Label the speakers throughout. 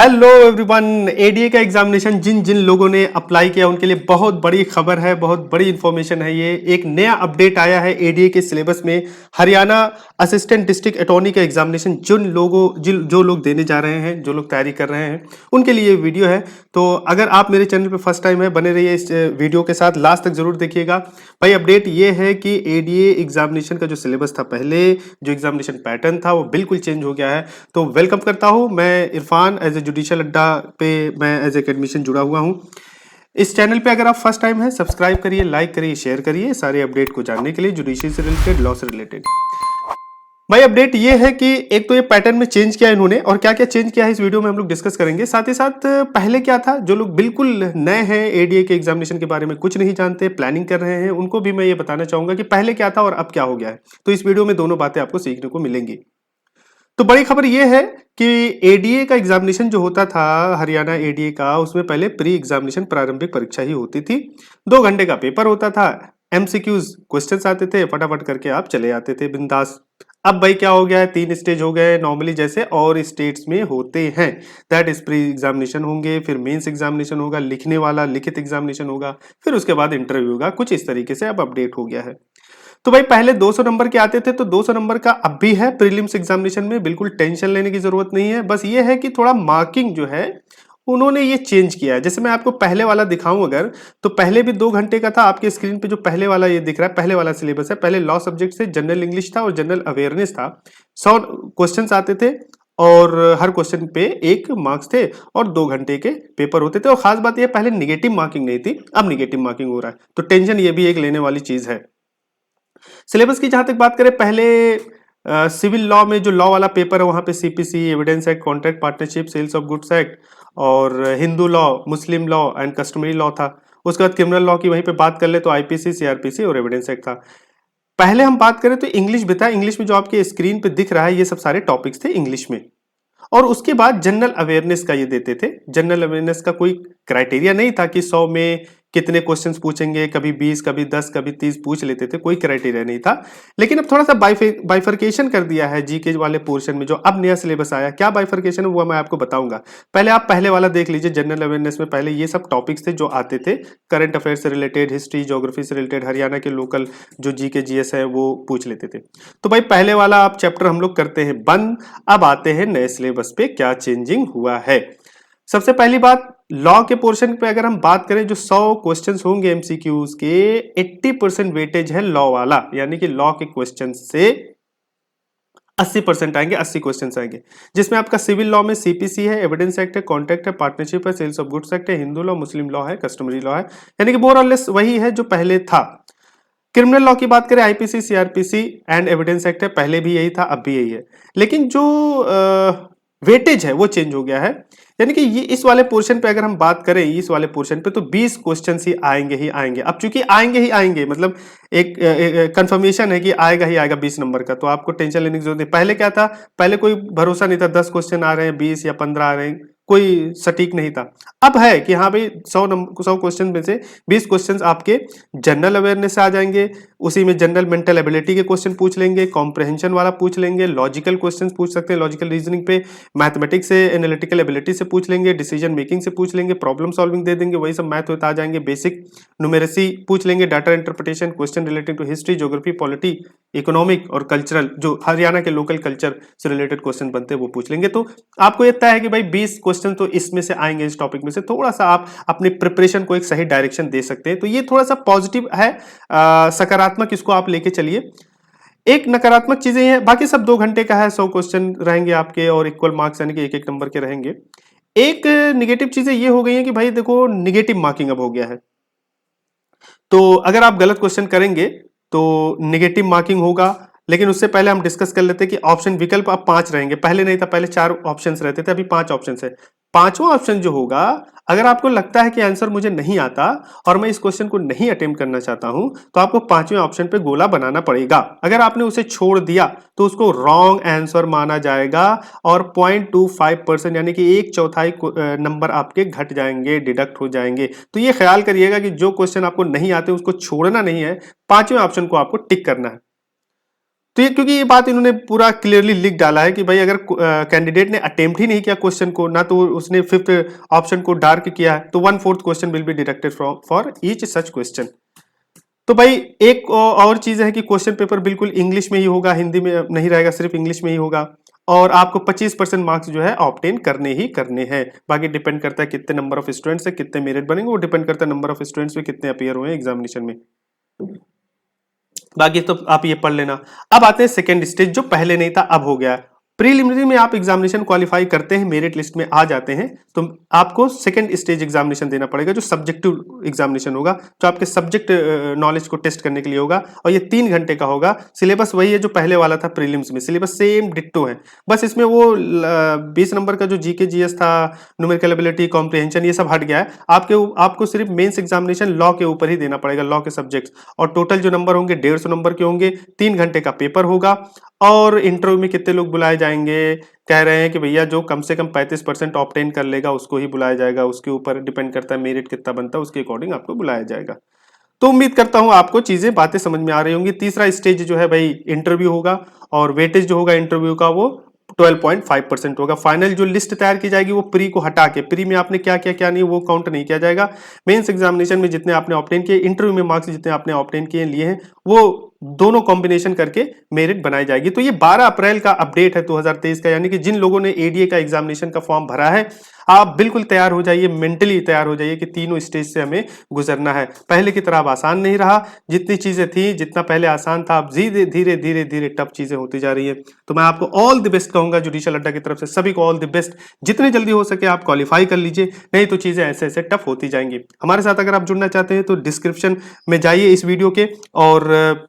Speaker 1: Hello everyone. ADA का examination जिन जिन लोगों ने अप्लाई किया उनके लिए बहुत बड़ी खबर है, बहुत बड़ी इंफॉर्मेशन है। ये एक नया अपडेट आया है एडीए के सिलेबस में। हरियाणा असिस्टेंट डिस्ट्रिक्ट अटॉर्नी का एग्जामिनेशन जो लोग देने जा रहे हैं, जो लोग तैयारी कर रहे हैं, उनके लिए ये वीडियो है। तो अगर आप मेरे चैनल पे फर्स्ट टाइम है, बने रहिए इस वीडियो के साथ, लास्ट तक जरूर देखिएगा। भाई अपडेट ये है कि एडीए एग्जामिनेशन का जो सिलेबस था, पहले जो एग्जामिनेशन पैटर्न था वो बिल्कुल चेंज हो गया है। तो वेलकम करता हूँ, मैं इरफान एज ए जुडिशियल अड्डा पे मैं एज एकेडमिशियन जुड़ा हुआ हूँ। इस चैनल पे अगर आप फर्स्ट टाइम है, सब्सक्राइब करिए, लाइक करिए, शेयर करिए सारे अपडेट को जानने के लिए, जुडिशियल से रिलेटेड, लॉ से रिलेटेड। भाई अपडेट ये है कि एक तो ये पैटर्न में चेंज किया इन्होंने, और क्या क्या चेंज किया है इस वीडियो में हम लोग डिस्कस करेंगे। साथ ही साथ पहले क्या था, जो लोग बिल्कुल नए हैं एडीए के एग्जामिनेशन के बारे में, कुछ नहीं जानते, प्लानिंग कर रहे हैं, उनको भी मैं ये बताना चाहूंगा कि पहले क्या था और अब क्या हो गया है। तो इस वीडियो में दोनों बातें आपको सीखने को मिलेंगी। तो बड़ी खबर यह है कि एडीए का एग्जामिनेशन जो होता था, हरियाणा एडीए का, उसमें पहले प्री एग्जामिनेशन प्रारंभिक परीक्षा ही होती थी। 2 घंटे का पेपर होता था, एमसीक्यूज क्वेश्चंस आते थे, फटाफट करके आप चले आते थे बिंदास। अब भाई क्या हो गया है, 3 स्टेज हो गए नॉर्मली, जैसे और स्टेट्स में होते हैं। दैट इज प्री एग्जामिनेशन होंगे, फिर मेंस एग्जामिनेशन होगा, लिखने वाला लिखित एग्जामिनेशन होगा, फिर उसके बाद इंटरव्यू होगा। कुछ इस तरीके से अब अपडेट हो गया है। तो भाई पहले 200 नंबर के आते थे, तो 200 नंबर का अब भी है प्रीलिम्स एग्जामिनेशन में, बिल्कुल टेंशन लेने की जरूरत नहीं है। बस ये है कि थोड़ा मार्किंग जो है उन्होंने ये चेंज किया है। जैसे मैं आपको पहले वाला दिखाऊं अगर, तो पहले भी 2 घंटे का था। आपके स्क्रीन पे जो पहले वाला ये दिख रहा है, पहले वाला सिलेबस है। पहले लॉ सब्जेक्ट से जनरल इंग्लिश था और जनरल अवेयरनेस था। 100 क्वेश्चंस आते थे और हर क्वेश्चन पे 1 मार्क्स थे और 2 घंटे के पेपर होते थे। और खास बात यह, पहले निगेटिव मार्किंग नहीं थी, अब निगेटिव मार्किंग हो रहा है। तो टेंशन ये भी एक लेने वाली चीज है। सिलेबस की जहां तक बात करें, पहले सिविल लॉ में जो लॉ वाला पेपर है, वहां पे CPC, evidence act, contract partnership, sales of goods act, और Hindu law, Muslim law and customary law था। उसके बाद क्रिमिनल लॉ की वहीं पे बात कर ले तो आईपीसी, सीआरपीसी और एविडेंस एक्ट था। पहले हम बात करें तो इंग्लिश भी था। इंग्लिश में जो आपके स्क्रीन पे दिख रहा है, ये सब सारे टॉपिक्स थे इंग्लिश में। और उसके बाद जनरल अवेयरनेस का ये देते थे। जनरल अवेयरनेस का कोई क्राइटेरिया नहीं था कि 100 में कितने क्वेश्चंस पूछेंगे, कभी 20, कभी 10, कभी 30 पूछ लेते थे, कोई क्राइटेरिया नहीं था। लेकिन अब थोड़ा सा बाइफर्केशन कर दिया है जीके वाले पोर्शन में। जो अब नया सिलेबस आया, क्या बाइफर्केशन है वो मैं आपको बताऊंगा। पहले आप पहले वाला देख लीजिए। जनरल अवेयरनेस में पहले ये सब टॉपिक्स थे जो आते थे, करंट अफेयर से रिलेटेड, हिस्ट्री, ज्योग्राफी से रिलेटेड, हरियाणा के लोकल जो जीके जीएस है वो पूछ लेते थे। तो भाई पहले वाला आप चैप्टर हम लोग करते हैं बंद। अब आते हैं नए सिलेबस पे, क्या चेंजिंग हुआ है। सबसे पहली बात, लॉ के पोर्शन पे अगर हम बात करें, जो 100 क्वेश्चंस होंगे एमसीक्यूज के, 80% वेटेज है लॉ वाला, यानी कि लॉ के क्वेश्चन से 80% आएंगे, 80 क्वेश्चन आएंगे। जिसमें आपका सिविल लॉ में सीपीसी है, एविडेंस एक्ट है, कॉन्ट्रैक्ट है, पार्टनरशिप है, सेल्स ऑफ गुड्स एक्ट है, हिंदू लॉ, मुस्लिम लॉ है, कस्टमरी लॉ है, यानी कि मोर और लेस वही है जो पहले था। क्रिमिनल लॉ की बात करें, IPC, CrPC and evidence act है, पहले भी यही था, अब भी यही है। लेकिन जो वेटेज है वो चेंज हो गया है। यानी कि ये इस वाले पोर्शन पे अगर हम बात करें, इस वाले पोर्शन पे, तो 20 क्वेश्चन ही आएंगे। अब चूंकि आएंगे ही आएंगे, मतलब एक कंफर्मेशन है कि आएगा ही आएगा 20 नंबर का, तो आपको टेंशन लेने की जरूरत नहीं। पहले क्या था, पहले कोई भरोसा नहीं था, 10 क्वेश्चन आ रहे हैं, 20 या 15 आ रहे हैं, कोई सटीक नहीं था। अब है कि हाँ भाई 100 क्वेश्चन में से 20 क्वेश्चन आपके जनरल अवेयरनेस से आ जाएंगे। उसी में जनरल मेंटल एबिलिटी के क्वेश्चन पूछ लेंगे, कॉम्प्रहेंशन वाला पूछ लेंगे, लॉजिकल क्वेश्चन पूछ सकते हैं, लॉजिकल रीजनिंग पे, मैथमेटिक्स से, एनालिटिकल एबिलिटी से पूछ लेंगे, डिसीजन मेकिंग से पूछ लेंगे, प्रॉब्लम सॉल्विंग दे देंगे, वही सब मैथ होता आ जाएंगे, बेसिक न्यूमेरेसी पूछ लेंगे, data interpretation, question related to history, geography, polity, economic और कल्चरल, जो हरियाणा के लोकल कल्चर से रिलेटेड क्वेश्चन बनते हैं वो पूछ लेंगे। तो आपको ये तय है कि भाई 20 क्वेश्चन तो इसमें से आएंगे, इस टॉपिक में से। थोड़ा सा आप अपनी प्रिपरेशन को एक सही डायरेक्शन दे सकते हैं, तो ये थोड़ा सा पॉजिटिव है, सकारात्मक इसको आप लेके चलिए। एक नकारात्मक चीजें हैं, बाकी सब 2 घंटे का है, 100 क्वेश्चन रहेंगे आपके और इक्वल मार्क्स यानी कि 1-1 नंबर के रहेंगे। एक निगेटिव चीजें ये हो गई हैं कि भाई देखो, निगेटिव मार्किंग अब हो गया है। तो अगर आप गलत क्वेश्चन करेंगे तो निगेटिव मार्किंग होगा। लेकिन उससे पहले हम डिस्कस कर लेते हैं कि ऑप्शन विकल्प अब 5 रहेंगे, पहले नहीं था, पहले 4 ऑप्शंस रहते थे, अभी 5 ऑप्शंस है। पांचवा ऑप्शन जो होगा, अगर आपको लगता है कि आंसर मुझे नहीं आता और मैं इस क्वेश्चन को नहीं अटेम्प्ट करना चाहता हूं, तो आपको 5वें ऑप्शन पे गोला बनाना पड़ेगा। अगर आपने उसे छोड़ दिया तो उसको रॉन्ग आंसर माना जाएगा और 0.25% यानी कि 1/4 नंबर आपके घट जाएंगे, डिडक्ट हो जाएंगे। तो ये ख्याल करिएगा कि जो क्वेश्चन आपको नहीं आते उसको छोड़ना नहीं है, 5वें ऑप्शन को आपको टिक करना है। तो ये क्योंकि ये बात इन्होंने पूरा क्लियरली लिख डाला है कि भाई अगर कैंडिडेट ने अटेम्प्ट ही नहीं किया क्वेश्चन को, ना तो उसने फिफ्थ ऑप्शन को डार्क किया है, तो 1/4 question will be deducted from for each such question. तो भाई एक और चीज है कि क्वेश्चन पेपर बिल्कुल इंग्लिश में ही होगा, हिंदी में नहीं रहेगा, सिर्फ इंग्लिश में ही होगा। और आपको 25% मार्क्स जो है ऑब्टेन करने ही करने हैं। बाकी डिपेंड करता है कितने नंबर ऑफ स्टूडेंट्स है, कितने मेरिट बनेंगे, वो डिपेंड करता है नंबर ऑफ स्टूडेंट्स में कितने अपीयर हुए एग्जामिनेशन में। बाकी तो आप ये पढ़ लेना। अब आते हैं सेकेंड स्टेज, जो पहले नहीं था अब हो गया। प्रीलिमिनरी में आप एग्जामिनेशन क्वालिफाई करते हैं, मेरिट लिस्ट में आ जाते हैं, तो आपको सेकंड स्टेज एग्जामिनेशन देना पड़ेगा, जो सब्जेक्टिव एग्जामिनेशन होगा, जो आपके सब्जेक्ट नॉलेज को टेस्ट करने के लिए होगा। और ये 3 घंटे का होगा। सिलेबस वही है जो पहले वाला था प्रीलिम्स में, सिलेबस सेम डिट्टो है। बस इसमें वो 20 नंबर का जो जीके जीएस था, न्यूमेरिकल एबिलिटी, कॉम्प्रिहेंशन, ये सब हट गया है। आपको सिर्फ मेंस एग्जामिनेशन लॉ के ऊपर ही देना पड़ेगा, लॉ के सब्जेक्ट्स। और टोटल जो नंबर होंगे 150 नंबर के होंगे। 3 घंटे का पेपर होगा। और इंटरव्यू में कितने लोग बुलाए जाएंगे, कह रहे हैं कि भैया जो कम से कम 35% ऑब्टेन कर लेगा उसको ही बुलाया जाएगा। उसके ऊपर डिपेंड करता है मेरिट कितना बनता है, उसके अकॉर्डिंग आपको बुलाया जाएगा। तो उम्मीद करता हूं आपको चीजें बातें समझ में आ रही होंगी। तीसरा स्टेज जो है भाई इंटरव्यू होगा, और वेटेज जो होगा इंटरव्यू का वो 12.5% होगा। फाइनल जो लिस्ट तैयार की जाएगी वो प्री को हटा के, प्री में आपने क्या किया क्या नहीं वो काउंट नहीं किया जाएगा। मेंस एग्जामिनेशन में जितने आपने ऑब्टेन किए, इंटरव्यू में मार्क्स जितने आपने ऑब्टेन किए लिए हैं, वो दोनों कॉम्बिनेशन करके मेरिट बनाई जाएगी। तो ये 12 अप्रैल का अपडेट है 2023 का, यानी कि जिन लोगों ने एडीए का एग्जामिनेशन का फॉर्म भरा है, आप बिल्कुल तैयार हो जाइए, मेंटली तैयार हो जाइए कि तीनों स्टेज से हमें गुजरना है। पहले की तरह अब आसान नहीं रहा, जितनी चीजें थी, जितना पहले आसान था, अब धीरे धीरे धीरे धीरे टफ चीजें होती जा रही है। तो मैं आपको ऑल द बेस्ट कहूंगा, जुडिशियल अड्डा की तरफ से सभी को ऑल द बेस्ट। जितने जल्दी हो सके आप क्वालिफाई कर लीजिए, नहीं तो चीजें ऐसे ऐसे टफ होती जाएंगी। हमारे साथ अगर आप जुड़ना चाहते हैं तो डिस्क्रिप्शन में जाइए इस वीडियो के, और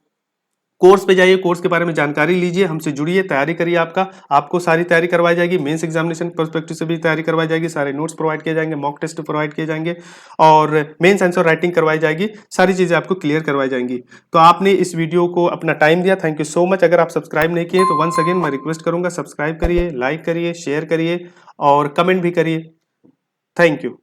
Speaker 1: कोर्स पे जाइए, कोर्स के बारे में जानकारी लीजिए, हमसे जुड़िए, तैयारी करिए। आपको सारी तैयारी करवाई जाएगी, मेंस एग्जामिनेशन पर्सपेक्टिव से भी तैयारी करवाई जाएगी, सारे नोट्स प्रोवाइड किए जाएंगे, मॉक टेस्ट प्रोवाइड किए जाएंगे, और मेंस आंसर राइटिंग करवाई जाएगी। सारी चीजें आपको क्लियर करवाई जाएंगी। तो आपने इस वीडियो को अपना टाइम दिया, थैंक यू सो मच। अगर आप सब्सक्राइब नहीं किए तो वंस अगेन मैं रिक्वेस्ट करूंगा, सब्सक्राइब करिए, लाइक करिए, शेयर करिए और कमेंट भी करिए। Thank you.